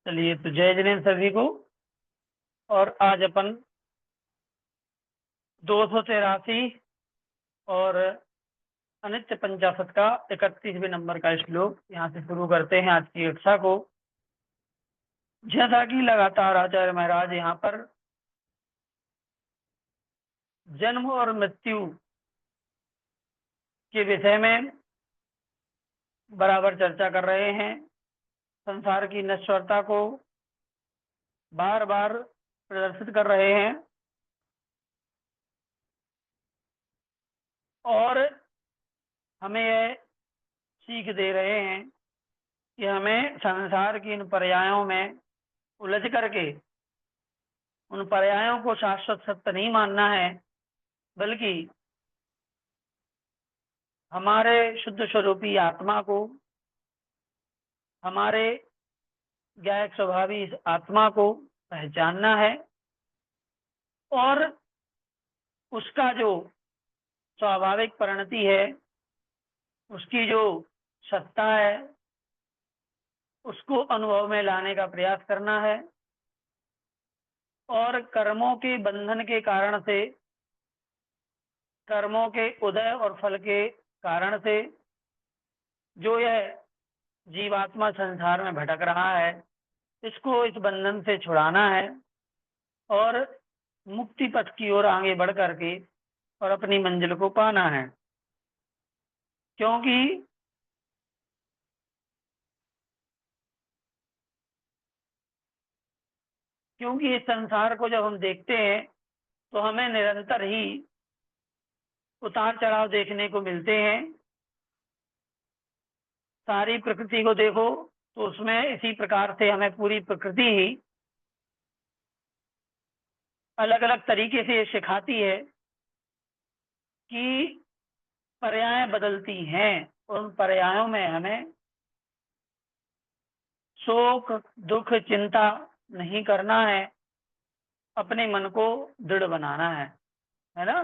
चलिए, तो जय जिनेन्द्र सभी को। और आज अपन 283 और अनित्य पंचाशत का 31वें नंबर का श्लोक यहाँ से शुरू करते हैं आज की कक्षा को। जैसा कि लगातार आचार्य महाराज यहाँ पर जन्म और मृत्यु के विषय में बराबर चर्चा कर रहे हैं। संसार की नश्वरता को बार बार प्रदर्शित कर रहे हैं और हमें यह सीख दे रहे हैं कि हमें संसार की इन पर्यायों में उलझ करके उन पर्यायों को शाश्वत सत्य नहीं मानना है, बल्कि हमारे शुद्ध स्वरूपी आत्मा को, हमारे ज्ञायक स्वभावी इस आत्मा को पहचानना है और उसका जो स्वाभाविक परिणति है, उसकी जो सत्ता है, उसको अनुभव में लाने का प्रयास करना है। और कर्मों के बंधन के कारण से, कर्मों के उदय और फल के कारण से जो यह जीवात्मा संसार में भटक रहा है, इसको इस बंधन से छुड़ाना है और मुक्ति पथ की ओर आगे बढ़ करके और अपनी मंजिल को पाना है। क्योंकि इस संसार को जब हम देखते हैं तो हमें निरंतर ही उतार चढ़ाव देखने को मिलते हैं। सारी प्रकृति को देखो तो उसमें इसी प्रकार से हमें पूरी प्रकृति ही अलग अलग तरीके से सिखाती है कि पर्याय बदलती हैं। उन पर्यायों में हमें शोक, दुख, चिंता नहीं करना है, अपने मन को दृढ़ बनाना है ना।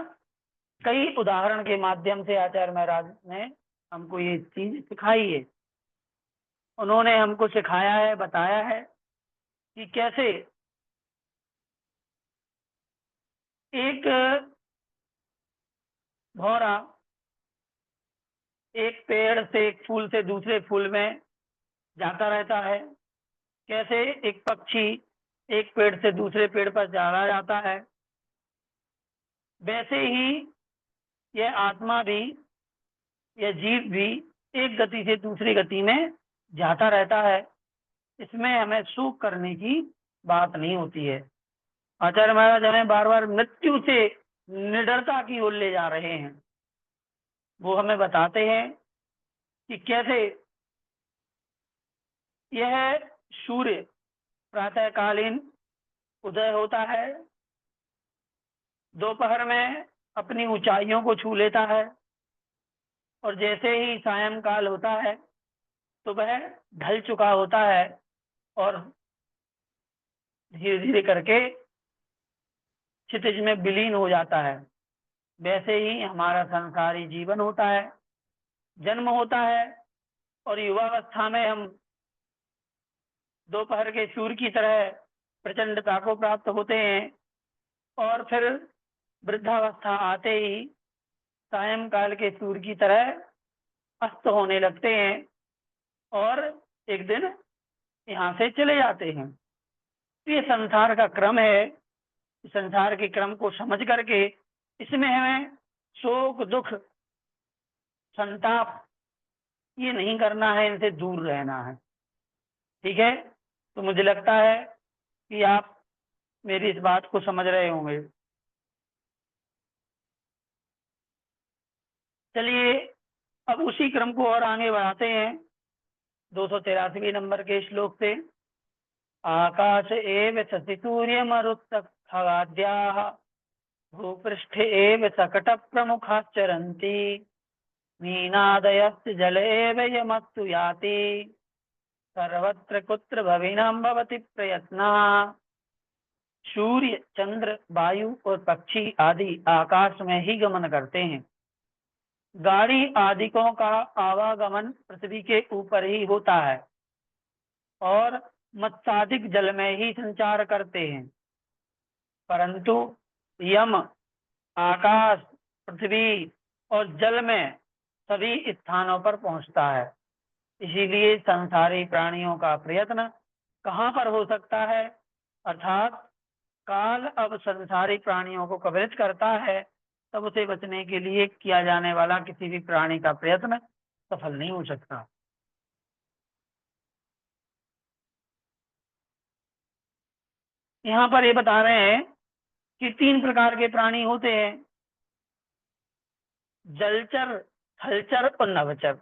कई उदाहरण के माध्यम से आचार्य महाराज ने हमको ये चीज सिखाई है। उन्होंने हमको सिखाया है, बताया है कि कैसे एक भौरा एक पेड़ से, एक फूल से दूसरे फूल में जाता रहता है, कैसे एक पक्षी एक पेड़ से दूसरे पेड़ पर चला जाता है, वैसे ही यह आत्मा भी, यह जीव भी एक गति से दूसरी गति में जाता रहता है। इसमें हमें शोक करने की बात नहीं होती है। आचार्य महाराज हमें बार बार मृत्यु से निडरता की ओर ले जा रहे हैं। वो हमें बताते हैं कि कैसे यह सूर्य प्रातःकालीन उदय होता है, दोपहर में अपनी ऊंचाइयों को छू लेता है और जैसे ही सायंकाल होता है तो वह ढल चुका होता है और धीरे धीरे करके क्षितिज में विलीन हो जाता है। वैसे ही हमारा संसारी जीवन होता है। जन्म होता है और युवावस्था में हम दोपहर के सूर्य की तरह प्रचंडता को प्राप्त होते हैं और फिर वृद्धावस्था आते ही सायंकाल के सूर्य की तरह अस्त होने लगते हैं और एक दिन यहाँ से चले जाते हैं। ये संसार का क्रम है। संसार के क्रम को समझ करके इसमें हमें शोक, दुख, संताप ये नहीं करना है, इनसे दूर रहना है। ठीक है, तो मुझे लगता है कि आप मेरी इस बात को समझ रहे होंगे। चलिए, अब उसी क्रम को और आगे बढ़ाते हैं 283वें नंबर के श्लोक से। आकाश एव शशि सूर्य मरुत खगाद्याः भूपृष्ठ एव सकट प्रमुखाश्चरन्ति मीनादयश्च जल एव यमस्तु याति सर्वत्र कुत्र भविनां भवति प्रयत्नः। सूर्य, चंद्र, वायु और पक्षी आदि आकाश में ही गमन करते हैं। गाड़ी आदिकों का आवागमन पृथ्वी के ऊपर ही होता है और मत्स्यादिक जल में ही संचार करते हैं, परंतु यम, आकाश, पृथ्वी और जल में सभी स्थानों पर पहुंचता है। इसीलिए संसारी प्राणियों का प्रयत्न कहाँ पर हो सकता है, अर्थात काल अब संसारी प्राणियों को कवरित करता है, तब उसे बचने के लिए किया जाने वाला किसी भी प्राणी का प्रयत्न सफल नहीं हो सकता। यहाँ पर ये बता रहे हैं कि 3 प्रकार के प्राणी होते हैं, जलचर, थलचर और नभचर।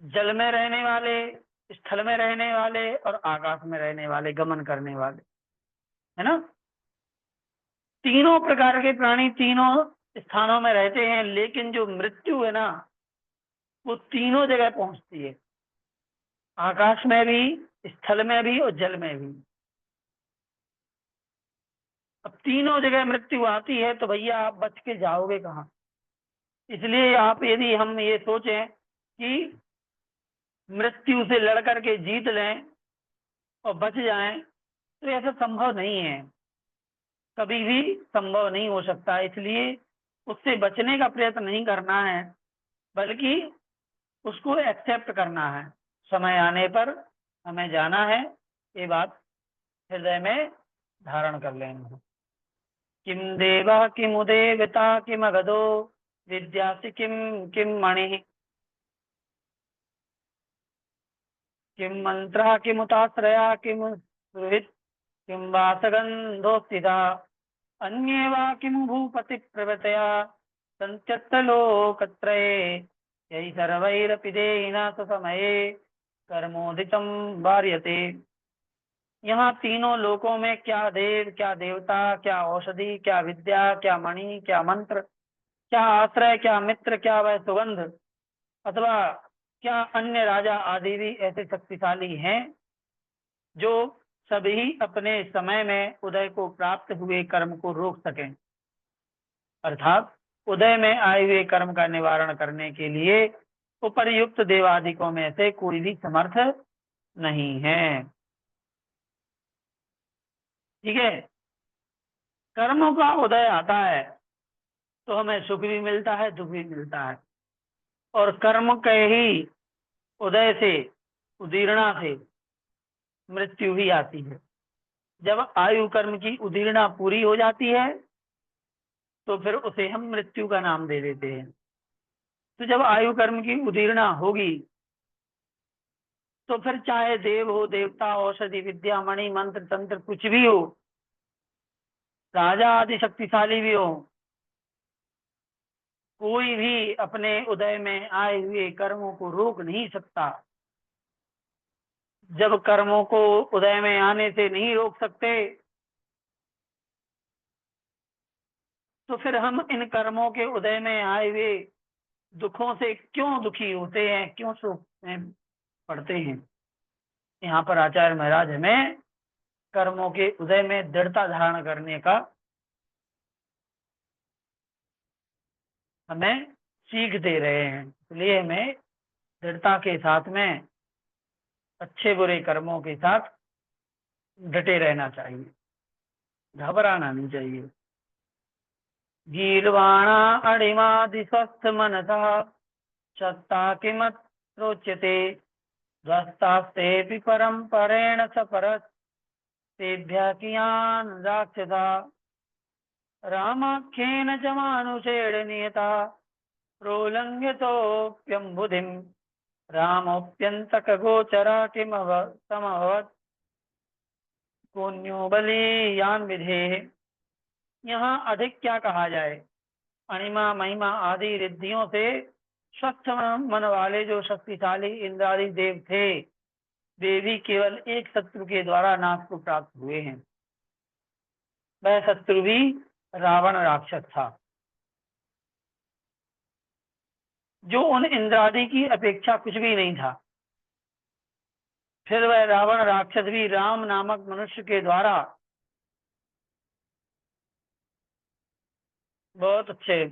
जल में रहने वाले, स्थल में रहने वाले और आकाश में रहने वाले, गमन करने वाले, है ना। तीनों प्रकार के प्राणी तीनों स्थानों में रहते हैं, लेकिन जो मृत्यु है ना, वो तीनों जगह पहुंचती है, आकाश में भी, स्थल में भी और जल में भी। अब तीनों जगह मृत्यु आती है तो भैया आप बच के जाओगे कहाँ। इसलिए आप, यदि हम ये सोचें कि मृत्यु से लड़ करके जीत लें और बच जाएं, तो ऐसा संभव नहीं है, कभी भी संभव नहीं हो सकता। इसलिए उससे बचने का प्रयत्न नहीं करना है, बल्कि उसको एक्सेप्ट करना है। समय आने पर हमें जाना है, ये बात हृदय में धारण कर लेना है। किम देवा किमुदेवता किमगधो विद्यासि किम किम मणि किम मंत्र किमुताश्रया किम सुहृत् किम वासगंधोस्थिता अन्ये वा किम भूपति प्रवतया संत्यक्त लोकत्रये यही सर्वैरपि देहिना समये कर्मोदितम वार्यते। यहाँ तीनों लोकों में क्या देव, क्या देवता, क्या औषधि, क्या विद्या, क्या मणि, क्या मंत्र, क्या आश्रय, क्या मित्र, क्या वह सुगंध, अथवा क्या अन्य राजा आदि भी ऐसे शक्तिशाली हैं जो सभी अपने समय में उदय को प्राप्त हुए कर्म को रोक सकें, अर्थात उदय में आए हुए कर्म का निवारण करने के लिए उपर्युक्त देवादिकों में से कोई भी समर्थ नहीं है। ठीक है। कर्मों का उदय आता है तो हमें सुख भी मिलता है, दुख भी मिलता है, और कर्म के ही उदय से, उदीर्णा से मृत्यु भी आती है। जब आयु कर्म की उदीर्णा पूरी हो जाती है तो फिर उसे हम मृत्यु का नाम दे देते हैं। तो जब आयु कर्म की उदीर्णा होगी तो फिर चाहे देव हो, देवता, औषधि, विद्या, मणि, मंत्र, तंत्र, कुछ भी हो, राजा आदि शक्तिशाली भी हो, कोई भी अपने उदय में आए हुए कर्मों को रोक नहीं सकता। जब कर्मों को उदय में आने से नहीं रोक सकते, तो फिर हम इन कर्मों के उदय में आए हुए दुखों से क्यों दुखी होते हैं, क्यों शोक में पड़ते हैं। यहाँ पर आचार्य महाराज हमें कर्मों के उदय में दृढ़ता धारण करने का हमें सीख दे रहे हैं। इसलिए हमें दृढ़ता के साथ में अच्छे बुरे कर्मों के साथ डटे रहना चाहिए, घबराना नहीं चाहिए। गीर्वाणा अणिमादि स्वस्थ मनसा सत्ता किमत्रोच्यते ध्वस्तास्तेऽपि परम्परेण सपरस् तेभ्यः कियान् राक्षसा रामाख्येन च मानुषेण नियता प्रोलङ्घ्यतोऽप्यम्बुधिम् रामोऽप्यन्तकगोचरा किमभवत् पुण्यो बलीयान् विधेः। यहाँ अधिक क्या कहा जाए, अणिमा, महिमा आदि रिद्धियों से स्वस्थ मन वाले जो शक्तिशाली इंद्रादि देव थे, वे भी केवल एक शत्रु के द्वारा नाश को प्राप्त हुए हैं। वह शत्रु भी रावण राक्षस था, जो उन इंद्रादि की अपेक्षा कुछ भी नहीं था। फिर वह रावण राक्षस भी राम नामक मनुष्य के द्वारा बहुत अच्छे,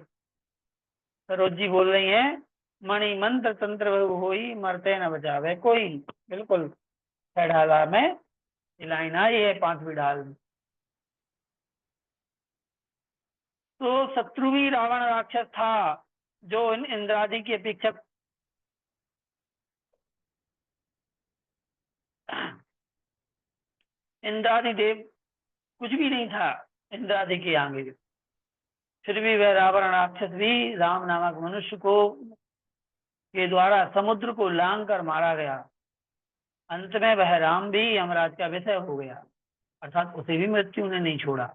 सरोज जी बोल रही हैं, मणि मंत्र तंत्र होई मरते न बचावे कोई। बिल्कुल 6 ढाला में ये लाइन आई है 5वीं ढाल में। तो शत्रु भी रावण राक्षस था जो इन इंद्रादि की अपेक्षा इंद्रादि देव कुछ भी नहीं था इंद्रादि के आगे। फिर भी वह रावण राक्षस भी राम नामक मनुष्य को के द्वारा समुद्र को लांग कर मारा गया। अंत में वह राम भी यमराज का विषय हो गया, अर्थात उसे भी मृत्यु ने नहीं छोड़ा।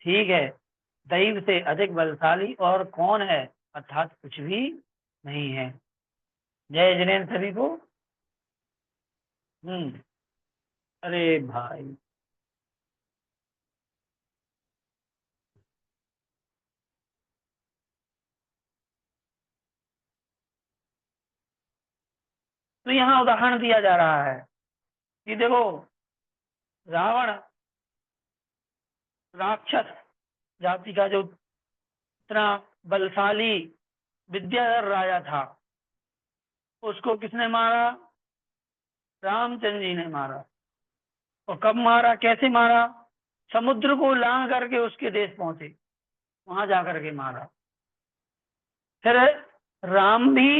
ठीक है, दैव से अधिक बलशाली और कौन है, अर्थात कुछ भी नहीं है। जय जिनेन्द्र सभी को। अरे भाई, तो यहाँ उदाहरण दिया जा रहा है कि देखो, रावण राक्षस जाति का जो इतना बलशाली विद्याधर राजा था, उसको किसने मारा? रामचंद्र जी ने मारा। और कब मारा, कैसे मारा? समुद्र को लांग करके उसके देश पहुंचे, वहां जाकर के मारा। फिर राम भी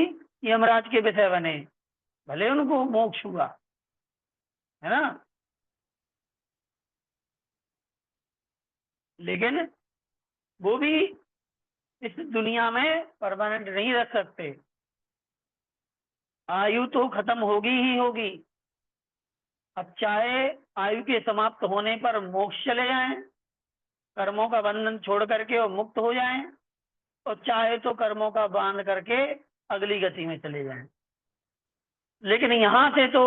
यमराज के विषय बने, भले उनको मोक्ष हुआ, है ना, लेकिन वो भी इस दुनिया में परमानेंट नहीं रख सकते। आयु तो खत्म होगी ही होगी। अब चाहे आयु के समाप्त होने पर मोक्ष चले जाएं, कर्मों का बंधन छोड़ करके और मुक्त हो जाएं, और चाहे तो कर्मों का बांध करके अगली गति में चले जाएं, लेकिन यहाँ से तो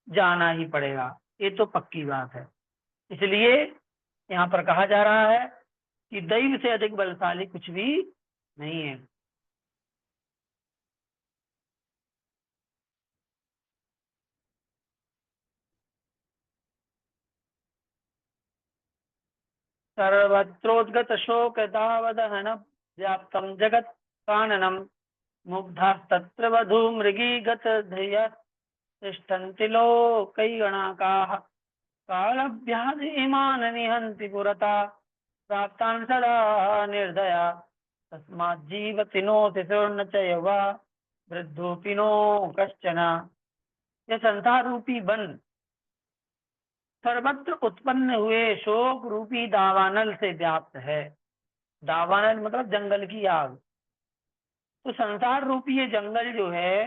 जाना ही पड़ेगा, ये तो पक्की बात है। इसलिए यहाँ पर कहा जा रहा है कि दैव से अधिक बलशाली कुछ भी नहीं है। सर्वत्रोद्गत शोक दावदहन व्याप्तम जगत काननम मुग्धास्तत्र वधू मृगी गत धिय तिष्ठन्ति लोकैगणाकाः कालभ्याज इमान् निहन्ति पुरता प्राप्तान् सदा निर्दया तस्मात् जीवति नो शिशुर्न च युवा वृद्धोऽपि नो कश्चन। यह संसार रूपी वन सर्वत्र उत्पन्न हुए शोक रूपी दावानल से व्याप्त है। दावानल मतलब जंगल की आग। तो संसार रूपी ये जंगल जो है,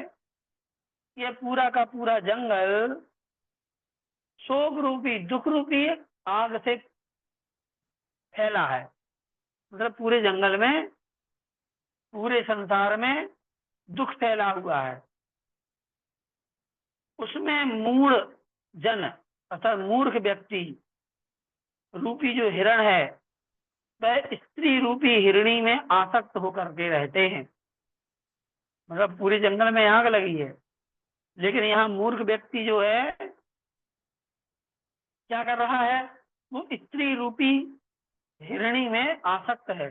ये पूरा का पूरा जंगल शोक रूपी दुख रूपी आग से फैला है। मतलब पूरे जंगल में, पूरे संसार में दुख फैला हुआ है। उसमें मूढ़ जन अर्थात मूर्ख व्यक्ति रूपी जो हिरण है, वह स्त्री रूपी हिरणी में आसक्त होकर के रहते हैं। मतलब पूरे जंगल में आग लगी है, लेकिन यहाँ मूर्ख व्यक्ति जो है क्या कर रहा है, वो स्त्री रूपी हिरणी में आसक्त है।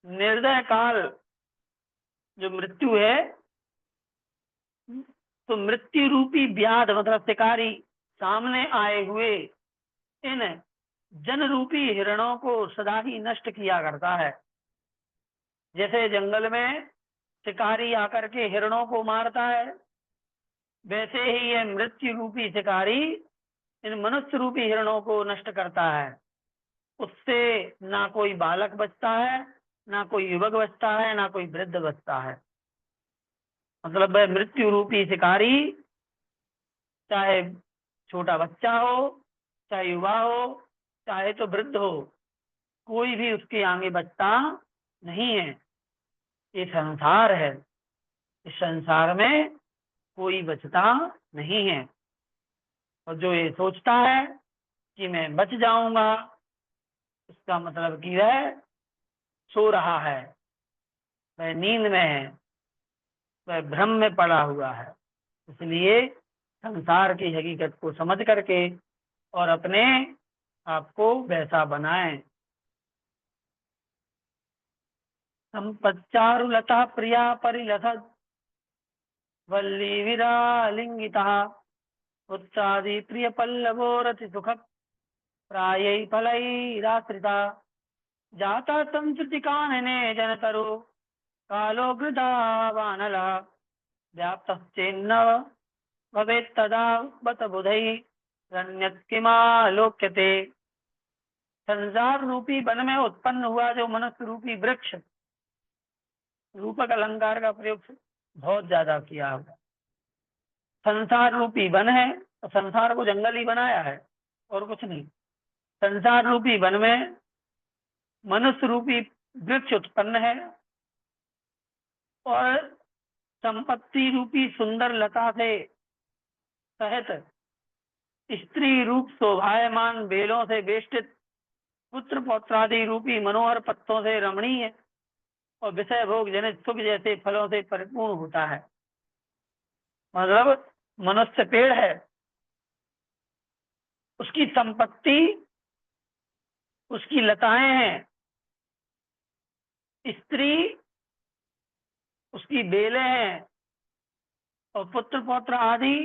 निर्दय काल जो मृत्यु है, तो मृत्यु रूपी व्याध मतलब शिकारी सामने आए हुए इन जन रूपी हिरणों को सदा ही नष्ट किया करता है। जैसे जंगल में शिकारी आकर के हिरणों को मारता है, वैसे ही यह मृत्यु रूपी शिकारी इन मनुष्य रूपी हिरणों को नष्ट करता है। उससे ना कोई बालक बचता है, ना कोई युवक बचता है, ना कोई वृद्ध बचता है। मतलब वह मृत्यु रूपी शिकारी, चाहे छोटा बच्चा हो, चाहे युवा हो, चाहे तो वृद्ध हो, कोई भी उसके आगे बचता नहीं है। ये संसार है, इस संसार में कोई बचता नहीं है। और जो ये सोचता है कि मैं बच जाऊंगा, इसका मतलब कि वह सो रहा है, वह नींद में है, वह भ्रम में पड़ा हुआ है। इसलिए संसार की हकीकत को समझ करके और अपने आप को वैसा बनाएं। संपच्चारुलता प्रिया परिलसद वल्ली विरालिंगिता उत्सादी प्रिय पल्लवो रति सुख प्रायै फलैराश्रिता जाता संस्कृति कानने जनतरो कालो गृधा वानला व्याप्तश्चेन्न भवेत्तदा बत बुधैः रण्यत् किमालोक्यते। संसार रूपी वन में उत्पन्न हुआ जो मनुष्य रूपी वृक्ष, रूपक अलंकार का प्रयोग बहुत ज्यादा किया हुआ। संसार रूपी वन है तो संसार को जंगल ही बनाया है और कुछ नहीं। संसार रूपी वन में मनुष्य रूपी वृक्ष उत्पन्न है और संपत्ति रूपी सुंदर लता से सहित स्त्री रूप शोभायमान बेलों से बेष्टित पुत्र पौत्रादि रूपी मनोहर पत्तों से रमणीय और विषय भोग जनित सुख जैसे फलों से परिपूर्ण होता है। मतलब मनुष्य पेड़ है, उसकी संपत्ति उसकी लताएं हैं, स्त्री उसकी बेलें हैं और पुत्र पौत्र आदि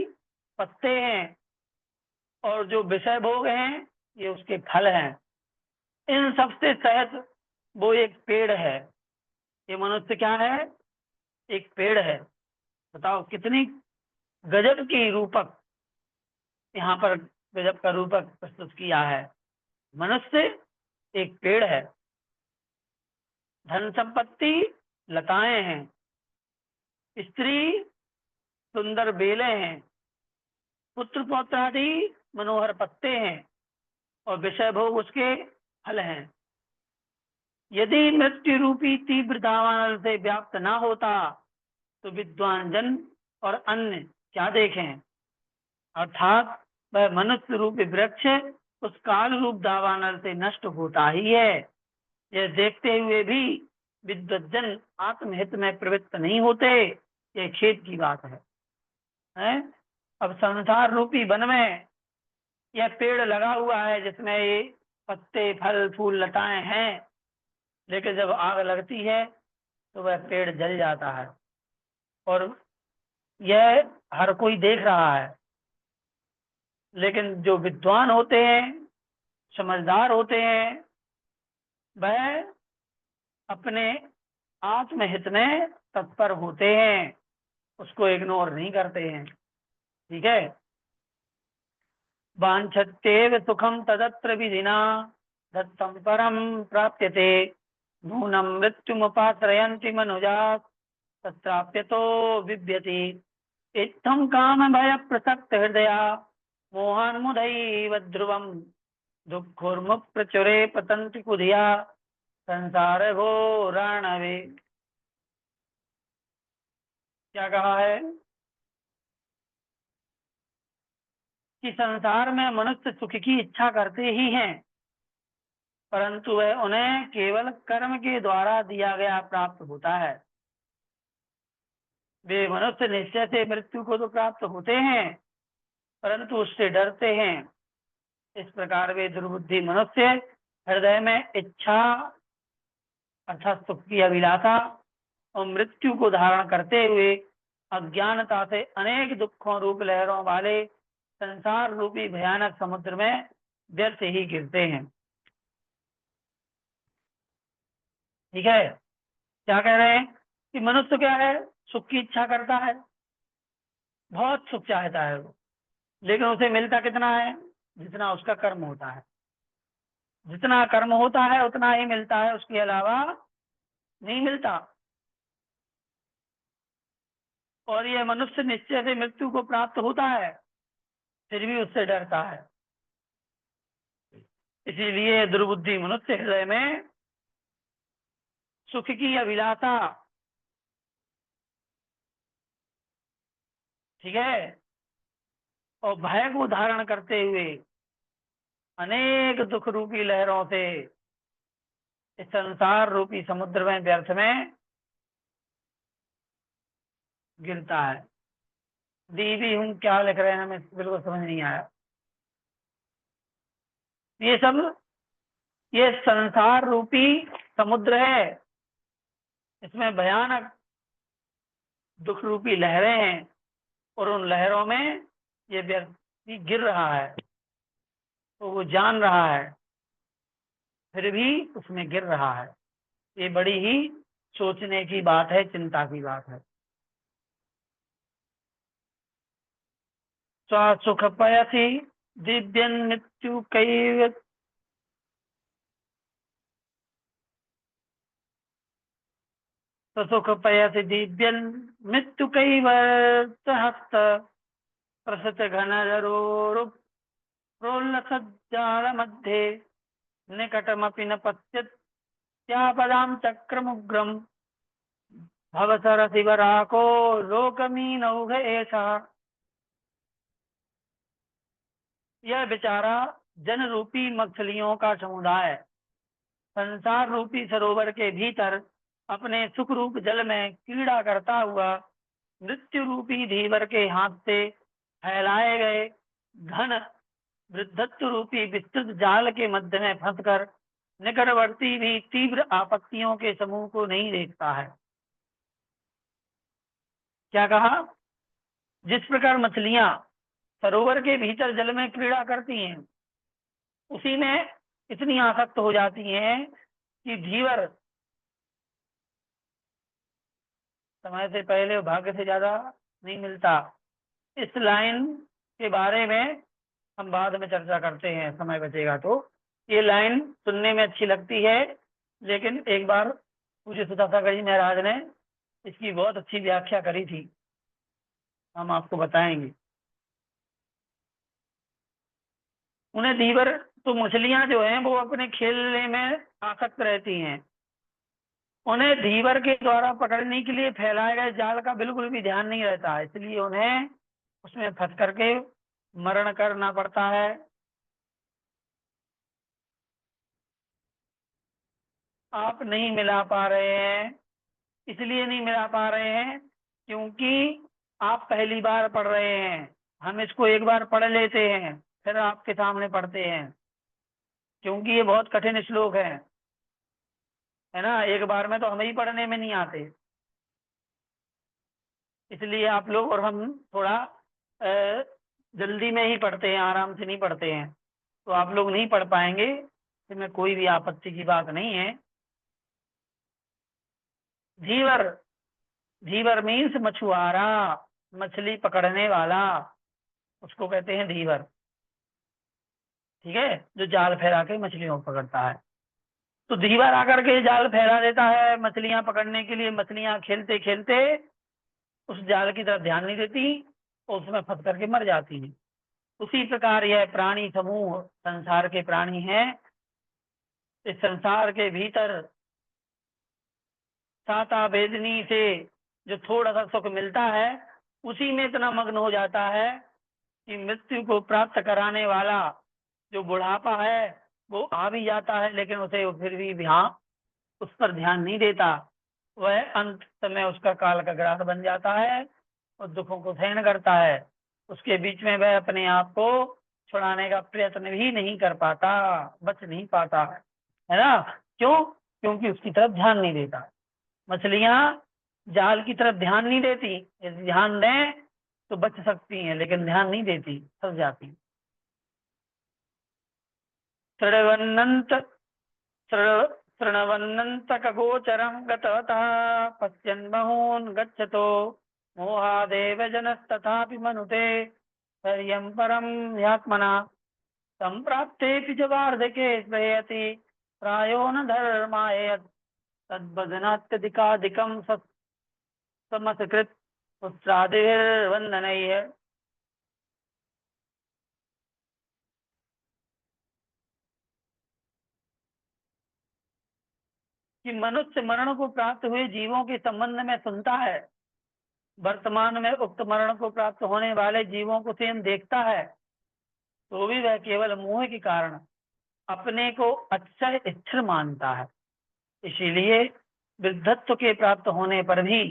पत्ते हैं और जो विषय भोग हैं ये उसके फल हैं। इन सबसे सहित वो एक पेड़ है। ये मनुष्य क्या है? एक पेड़ है। बताओ कितनी गजब की रूपक यहाँ पर गजब का रूपक प्रस्तुत किया है। मनुष्य एक पेड़ है, धन संपत्ति लताएं हैं, स्त्री सुंदर बेलें हैं, पुत्र पौत्रादि मनोहर पत्ते हैं और विषय भोग उसके फल हैं। यदि मृत्यु रूपी तीव्र दावानल से व्याप्त ना होता तो विद्वान जन और अन्य क्या देखें। अर्थात वह मनुष्य रूपी वृक्ष उस काल रूप दावानल से नष्ट होता ही है। यह देखते हुए भी विद्वज्जन आत्महित में प्रवृत्त नहीं होते, ये खेद की बात है? अब संसार रूपी वन में यह पेड़ लगा हुआ है जिसमें ये पत्ते फल फूल लताएं हैं, लेकिन जब आग लगती है तो वह पेड़ जल जाता है और यह हर कोई देख रहा है। लेकिन जो विद्वान होते हैं, समझदार होते हैं, वह अपने आत्महित में तत्पर होते हैं, उसको इग्नोर नहीं करते हैं। ठीक है। वांछत्येव सुखम तदत्र विधिना दत्तम परम प्राप्यते नूनम मृत्युमुपाश्रयन्ति मनुजा तत्राप्यतो विव्यति इत्थं काम भय प्रसक्त हृदया मोहान्मुदैव ध्रुवम दुःखोर्मुख प्रचुरे पतन्ति कुधिया संसार घोराणवे। क्या कहा है कि संसार में मनुष्य सुख की इच्छा करते ही हैं, परंतु वह उन्हें केवल कर्म के द्वारा दिया गया प्राप्त होता है। वे मनुष्य निश्चय से मृत्यु को तो प्राप्त होते हैं परंतु उससे डरते हैं। इस प्रकार वे दुर्बुद्धि मनुष्य हृदय में इच्छा अर्थात सुख की अभिलाषा और मृत्यु को धारण करते हुए अज्ञानता से अनेक दुखों रूप लहरों वाले संसार रूपी भयानक समुद्र में व्यर्थ ही गिरते हैं। ठीक है। क्या कह रहे हैं कि मनुष्य क्या है, सुख की इच्छा करता है, बहुत सुख चाहता है वो, लेकिन उसे मिलता कितना है? जितना उसका कर्म होता है। जितना कर्म होता है उतना ही मिलता है, उसके अलावा नहीं मिलता। और ये मनुष्य निश्चय से मृत्यु को प्राप्त होता है फिर भी उससे डरता है। इसीलिए दुर्बुद्धि मनुष्य हृदय में सुख की अभिलाषा, ठीक है, और भय को धारण करते हुए अनेक दुख रूपी लहरों से इस संसार रूपी समुद्र में व्यर्थ में गिरता है। दीदी हूं क्या लिख रहे हैं हमें बिल्कुल समझ नहीं आया। ये सब ये संसार रूपी समुद्र है, इसमें भयानक दुख रूपी लहरें हैं और उन लहरों में ये व्यर्थ कि गिर रहा है, तो वो जान रहा है, फिर भी उसमें गिर रहा है। ये बड़ी ही सोचने की बात है, चिंता की बात है। सुख पयसी दिव्यन मृत्यु कैव, सुख पयसी दिव्यन मृत्यु कैव हस्त प्रसत घन जरो प्रोल्लसज्जाल मध्ये निकटमपि न पश्यत्यापदां चक्रमुग्रम भवसरसिवराको लोकमीनौघ एषः। यह बेचारा जन रूपी मछलियों का समुदाय संसार रूपी सरोवर के भीतर अपने सुख रूप जल में क्रीड़ा करता हुआ मृत्यु रूपी धीवर के हाथ से फैलाए गए घन वृद्धत्व रूपी विस्तृत जाल के मध्य में फंसकर निकटवर्ती भी तीव्र आपत्तियों के समूह को नहीं देखता है। क्या कहा? जिस प्रकार मछलियां सरोवर के भीतर जल में क्रीड़ा करती हैं, उसी में इतनी आसक्त हो जाती हैं कि धीवर समय से पहले और भाग्य से ज्यादा नहीं मिलता। इस लाइन के बारे में हम बाद में चर्चा करते हैं, समय बचेगा तो। ये लाइन सुनने में अच्छी लगती है, लेकिन एक बार पूज्य सुधाकर जी महाराज ने इसकी बहुत अच्छी व्याख्या करी थी, हम आपको बताएंगे। उन्हें धीवर, तो मछलियां जो हैं वो अपने खेलने में आसक्त रहती हैं। उन्हें धीवर के द्वारा पकड़ने के लिए फैलाए गए जाल का बिल्कुल भी ध्यान नहीं रहता है, इसलिए उन्हें उसमें फंस करके मरण करना पड़ता है। आप नहीं मिला पा रहे हैं, इसलिए नहीं मिला पा रहे हैं क्योंकि आप पहली बार पढ़ रहे हैं। हम इसको एक बार पढ़ लेते हैं, फिर आपके सामने पढ़ते हैं, क्योंकि ये बहुत कठिन श्लोक है ना। एक बार में तो हमें ही पढ़ने में नहीं आते, इसलिए आप लोग और हम थोड़ा जल्दी में ही पढ़ते हैं, आराम से नहीं पढ़ते हैं। तो आप लोग नहीं पढ़ पाएंगे, इसमें कोई भी आपत्ति की बात नहीं है। धीवर, धीवर मीन्स मछुआरा, मछली पकड़ने वाला, उसको कहते हैं धीवर। ठीक है, जो जाल फैला के मछलियों को पकड़ता है। तो धीवर आकर के जाल फैला देता है मछलियां पकड़ने के लिए। मछलियां खेलते खेलते उस जाल की तरफ ध्यान नहीं देती और उसमें फंस करके मर जाती हैं। उसी प्रकार यह प्राणी समूह संसार के प्राणी हैं। इस संसार के भीतर साता वेदनी से जो थोड़ा सा सुख मिलता है, उसी में इतना मग्न हो जाता है कि मृत्यु को प्राप्त कराने वाला जो बुढ़ापा है वो आ भी जाता है, लेकिन उसे फिर भी ध्यान, उस पर ध्यान नहीं देता। वह अंत समय उसका काल का ग्रास बन जाता है और दुखों को सहन करता है। उसके बीच में वह अपने आप को छुड़ाने का प्रयत्न भी नहीं कर पाता, बच नहीं पाता है ना। क्यों? क्योंकि उसकी तरफ ध्यान नहीं देता। मछलियां जाल की तरफ ध्यान नहीं देती, यदि ध्यान दें तो बच सकती हैं, लेकिन ध्यान नहीं देती, फंस जाती। तृणवन्नंत तृणवन्नन्तकगोचरं गतवतः पश्यन् बहून् गच्छतो मोहादेव जनस्तथापि मनुते शर्यं परं ह्यात्मना सम्प्राप्तेऽपि च वार्धके स्मयति प्रायो न धर्माय तद्वदनात्यधिकाधिकं समसकृत् पुत्रादिभिर्वन्दनैः। कि मनुष्य मरण को प्राप्त हुए जीवों के संबंध में सुनता है, वर्तमान में उक्त मरण को प्राप्त होने वाले जीवों को स्वयं देखता है, तो भी वह केवल मोह के कारण अपने को अक्षय स्थिर मानता है। इसीलिए वृद्धत्व के प्राप्त होने पर भी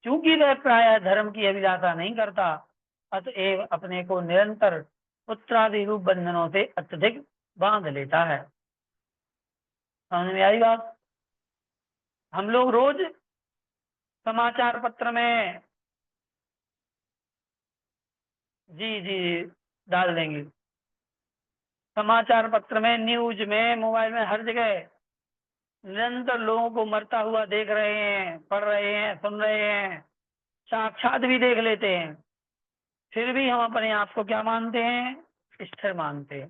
चूंकि वह प्राय धर्म की अभिलाषा नहीं करता, अतएव अपने को निरंतर पुत्रादि रूप बंधनों से अत्यधिक बांध लेता है। समझ में आई बात? हम लोग रोज समाचार पत्र में, जी जी, डाल देंगे। समाचार पत्र में, न्यूज में, मोबाइल में, हर जगह निरंतर लोगों को मरता हुआ देख रहे हैं, पढ़ रहे हैं, सुन रहे हैं, साक्षात भी देख लेते हैं। फिर भी हम अपने आप को क्या मानते हैं? स्थिर मानते हैं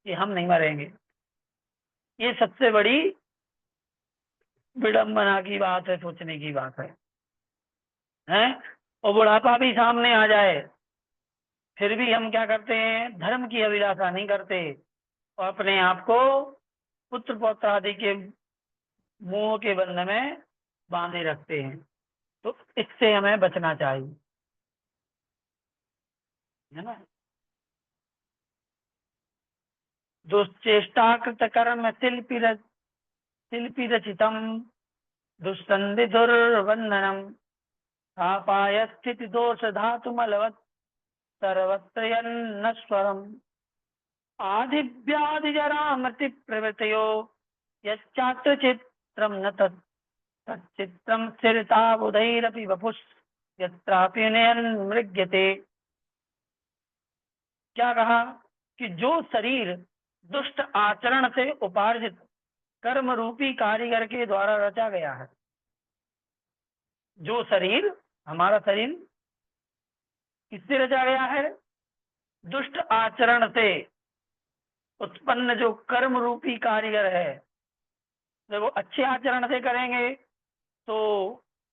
कि हम नहीं मरेंगे। ये सबसे बड़ी विडंबना की बात है, सोचने की बात है। और बुढ़ापा भी सामने आ जाए, फिर भी हम क्या करते हैं? धर्म की अभिलाषा नहीं करते और अपने आप को पुत्र पौत्र आदि के मोह के बंधन में बांधे रखते हैं। तो इससे हमें बचना चाहिए, है ना। दुश्चेष्टा कृत कर्म शिल्पी रचितम दुस्संधि दुर्बंधनम आपाय स्थिति दोष धातु मलवत् सर्वत्र यन्नस्वरम आदिव्याधि जरा मृति प्रवृत्तयो यच्चात्र चित्रम न तत् तच्चित्रम स्थिरता बुधैरपि वपुस् यत्रापि नयनमृग्यते। क्या कहा? कि जो शरीर दुष्ट आचरण से उपार्जित कर्म रूपी कारीगर के द्वारा रचा गया है, जो शरीर, हमारा शरीर किससे रचा गया है? दुष्ट आचरण से उत्पन्न जो कर्म रूपी कारीगर है। देखो, अच्छे आचरण से करेंगे तो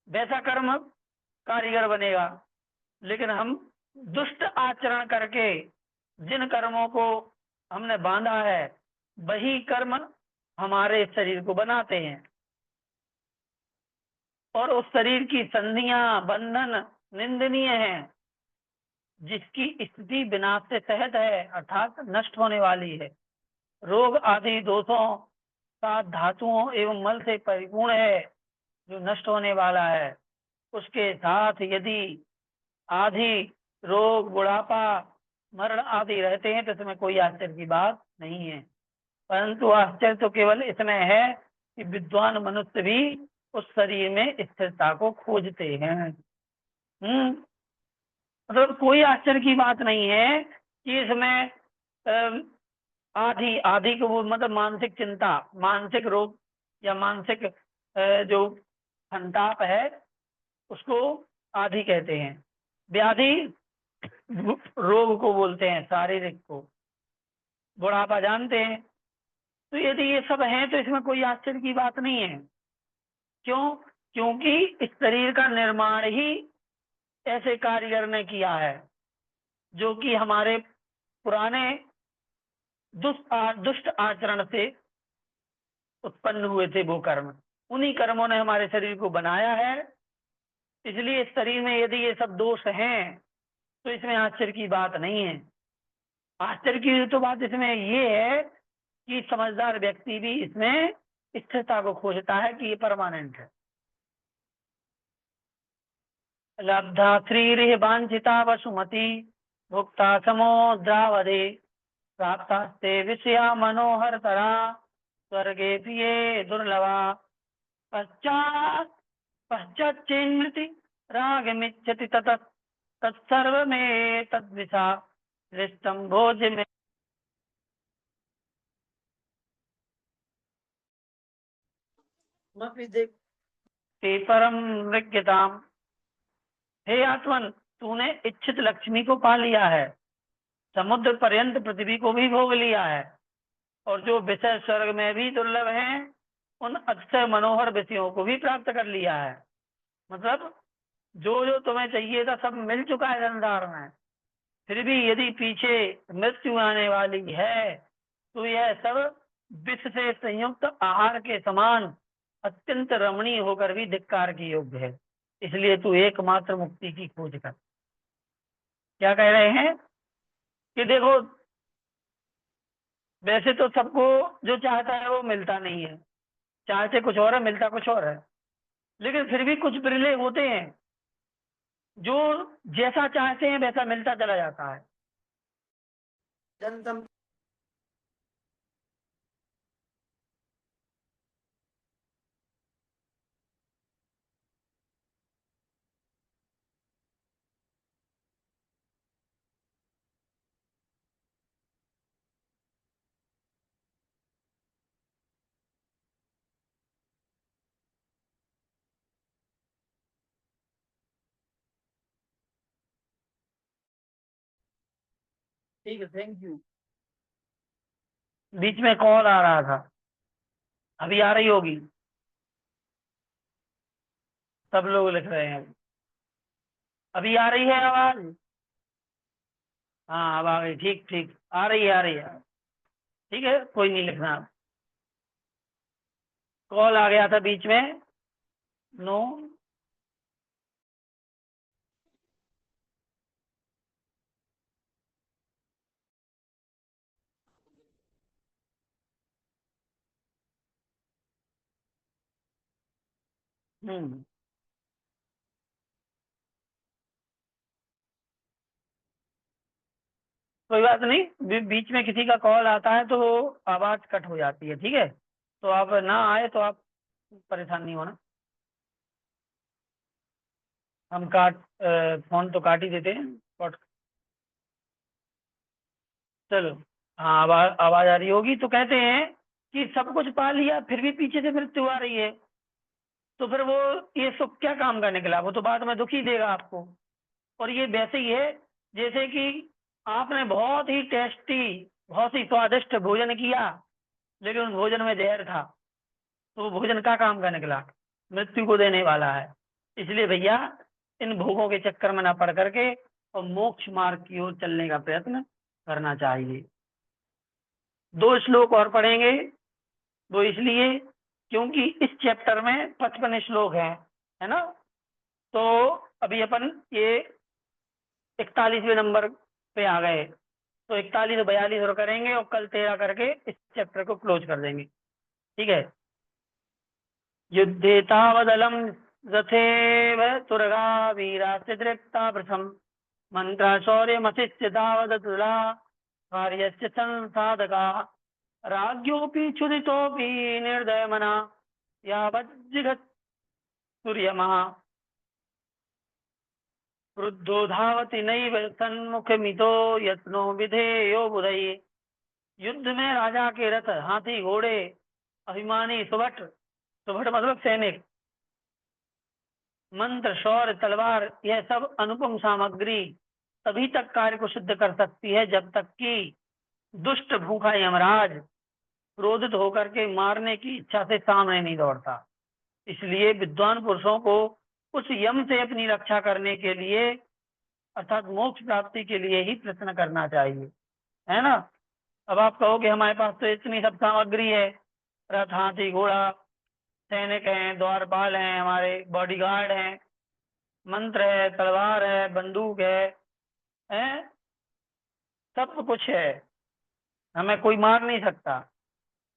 वैसा कर्म कारीगर बनेगा, लेकिन हम दुष्ट आचरण करके जिन कर्मों को हमने बांधा है, वही कर्म हमारे शरीर को बनाते हैं। और उस शरीर की संधियां, बंधन निंदनीय हैं, जिसकी स्थिति विनाश से सहज है, अर्थात नष्ट होने वाली है। रोग आदि दोषों का धातुओं एवं मल से परिपूर्ण है, जो नष्ट होने वाला है। उसके साथ यदि आदि रोग, बुढ़ापा, मरण आदि रहते हैं तो इसमें कोई आश्चर्य की बात नहीं है। परंतु आश्चर्य तो केवल इसमें है कि विद्वान मनुष्य भी उस शरीर में स्थिरता को खोजते हैं। मतलब कोई आश्चर्य की बात नहीं है कि इसमें आदि आदि को वो मतलब मानसिक चिंता, मानसिक रोग या मानसिक जो संताप है, उसको आदि कहते हैं। व्याधि रोग को बोलते हैं, शारीरिक को। बुढ़ापा जानते हैं। तो यदि ये सब है तो इसमें कोई आश्चर्य की बात नहीं है। क्यों? क्योंकि इस शरीर का निर्माण ही ऐसे कारीगर ने किया है, जो कि हमारे पुराने दुष्ट आचरण से उत्पन्न हुए थे वो कर्म। उन्हीं कर्मों ने हमारे शरीर को बनाया है। इसलिए इस शरीर में यदि ये सब दोष हैं तो इसमें आश्चर्य की बात नहीं है। आश्चर्य की तो बात इसमें ये है कि समझदार व्यक्ति भी इसमें स्थिरता को खोजता है कि ये परमानेंट है। लब्धा श्री वांछिता वसुमती भुक्ता समुद्रावधि प्राप्तास्ते विषया मनोहर तरा स्वर्गे प्रिये दुर्लभा पश्चात पश्चाच्चेन्मृति रागमिच्छति ततः तत्सर्व में तद्विषा दृष्टम भोज में परम मृग्यताम। हे आत्मन, तूने इच्छित लक्ष्मी को पा लिया है, समुद्र पर्यंत पृथ्वी को भी भोग लिया है, और जो विषय स्वर्ग में भी दुर्लभ हैं, उन अक्षय मनोहर विषयों को भी प्राप्त कर लिया है। मतलब जो जो तुम्हें चाहिए था सब मिल चुका है संसार में। फिर भी यदि पीछे मृत्यु आने वाली है तो यह सब विष से संयुक्त आहार के समान अत्यंत रमणीय होकर भी धिक्कार के योग्य है। इसलिए तू एकमात्र मुक्ति की खोज कर। क्या कह रहे हैं कि देखो, वैसे तो सबको जो चाहता है वो मिलता नहीं है, चाहते कुछ और है, मिलता कुछ और है। लेकिन फिर भी कुछ बिरले होते हैं जो जैसा चाहते हैं वैसा मिलता चला जाता है। जनतम ठीक है, थैंक यू। बीच में कॉल आ रहा था, अभी आ रही होगी। सब लोग लिख रहे हैं अभी। अभी आ रही है आवाज? हाँ अब आ गई, ठीक ठीक, आ रही है, आ रही है। ठीक है, कोई नहीं लिखना। कॉल आ गया था बीच में। नो। हम्म। कोई बात नहीं, बीच में किसी का कॉल आता है तो आवाज कट हो जाती है, ठीक है। तो आप ना आए तो आप परेशान नहीं होना। हम फोन तो काट ही देते हैं। कट। चलो। हाँ, आवाज आ रही होगी। तो कहते हैं कि सब कुछ पा लिया फिर भी पीछे से मृत्यु आ रही है, तो फिर वो ये सुख क्या काम का निकला? वो तो बाद में दुखी देगा आपको। और ये वैसे ही है जैसे कि आपने बहुत ही टेस्टी, बहुत ही स्वादिष्ट भोजन किया, लेकिन उस भोजन में जहर था, तो वो भोजन का काम का निकला? मृत्यु को देने वाला है। इसलिए भैया, इन भोगों के चक्कर में ना पड़ करके और मोक्ष मार्ग की ओर चलने का प्रयत्न करना चाहिए। दो श्लोक और पढ़ेंगे। वो इसलिए क्योंकि इस चैप्टर में 55 श्लोक हैं, है ना। तो अभी अपन ये 41वें नंबर पे आ गए। तो 41 और 42 और करेंगे और कल 13 करके इस चैप्टर को क्लोज कर देंगे। ठीक है। युद्धे तावदलम रथेव तुरगा वीरास्य दृप्ता प्रथम मंत्र शौर्य मसिष्य तावद तुला कार्यस्य संसाधका राज्योपि क्षुदितोपि निर्दय मना यावज्जिगत् सूर्यमः क्रुद्धो धावति नैव सन्मुखमितो यत्नो विधेयो बुधैः। युद्ध में राजा के रथ, हाथी, घोड़े, अभिमानी सुभट, सुभट मतलब सैनिक, मंत्र, शौर्य, तलवार, यह सब अनुपम सामग्री तभी तक कार्य को सिद्ध कर सकती है जब तक कि दुष्ट भूखा यमराज क्रोधित होकर के मारने की इच्छा से सामने नहीं दौड़ता। इसलिए विद्वान पुरुषों को उस यम से अपनी रक्षा करने के लिए, अर्थात मोक्ष प्राप्ति के लिए ही प्रयत्न करना चाहिए, है ना। अब आप कहोगे हमारे पास तो इतनी सब सामग्री है, रथ, हाथी, घोड़ा, सैनिक हैं, द्वारपाल हैं, हमारे बॉडीगार्ड हैं, मंत्र है, तलवार है, बंदूक है, सब कुछ है, हमें कोई मार नहीं सकता।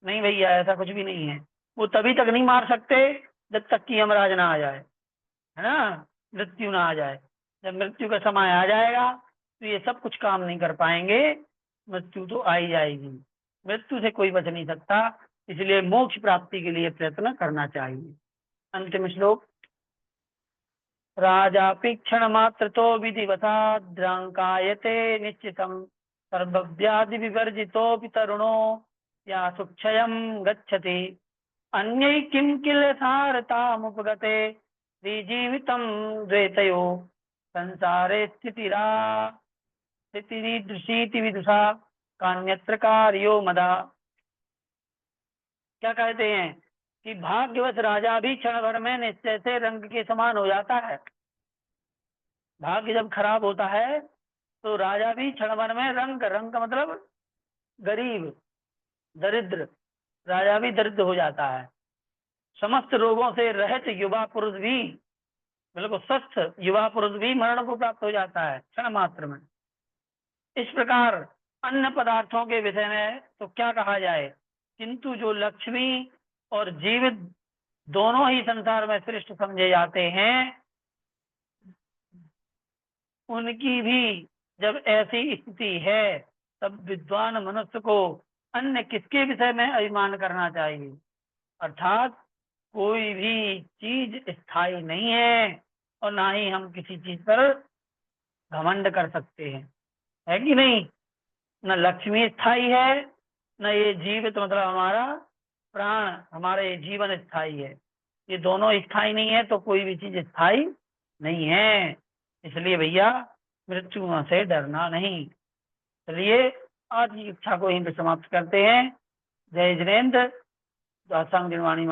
नहीं भैया, ऐसा कुछ भी नहीं है। वो तभी तक नहीं मार सकते जब तक कि यमराज ना आ जाए, है ना, मृत्यु ना आ जाए। जब मृत्यु का समय आ जाएगा तो ये सब कुछ काम नहीं कर पाएंगे। मृत्यु तो आ ही जाएगी, मृत्यु से कोई बच नहीं सकता। इसलिए मोक्ष प्राप्ति के लिए प्रयत्न करना चाहिए। अंतिम श्लोक। राजापि क्षणमात्रतो विधिवताद्राङ्कायते निश्चितं सर्वव्याधि विवर्जितोऽपि तरुणो यासुक्षयं गच्छति अन्यै किं किल सारतामुपगते श्रीजीवितं द्वैतयो संसारे स्थितिरीदृशीति विदुषा कान्यत्र कार्यो मदा। क्या कहते हैं कि भाग्यवश राजा भी क्षण भर में निश्चय से रंग के समान हो जाता है। भाग्य जब खराब होता है तो राजा भी क्षण भर में रंग, रंग का मतलब गरीब, दरिद्र, राजा भी दरिद्र हो जाता है। समस्त रोगों से रहित युवा पुरुष भी, बिल्कुल स्वस्थ युवा पुरुष भी मरण को प्राप्त हो जाता है क्षण मात्र में। इस प्रकार अन्य पदार्थों के विषय में तो क्या कहा जाए, किंतु जो लक्ष्मी और जीवित दोनों ही संसार में श्रेष्ठ समझे जाते हैं, उनकी भी जब ऐसी स्थिति है तब विद्वान मनुष्य को अन्य किसके विषय में अभिमान करना चाहिए। अर्थात कोई भी चीज स्थायी नहीं है और ना ही हम किसी चीज पर घमंड कर सकते हैं, है कि नहीं। न लक्ष्मी स्थायी है, न ये जीवित मतलब हमारा प्राण, हमारा ये जीवन स्थायी है। ये दोनों स्थायी नहीं है तो कोई भी चीज स्थायी नहीं है। इसलिए भैया, मृत्यु से डरना नहीं। चलिए आज की कक्षा को यहीं पे समाप्त करते हैं। जय जिनेन्द्र। दासांग दिनवाणी।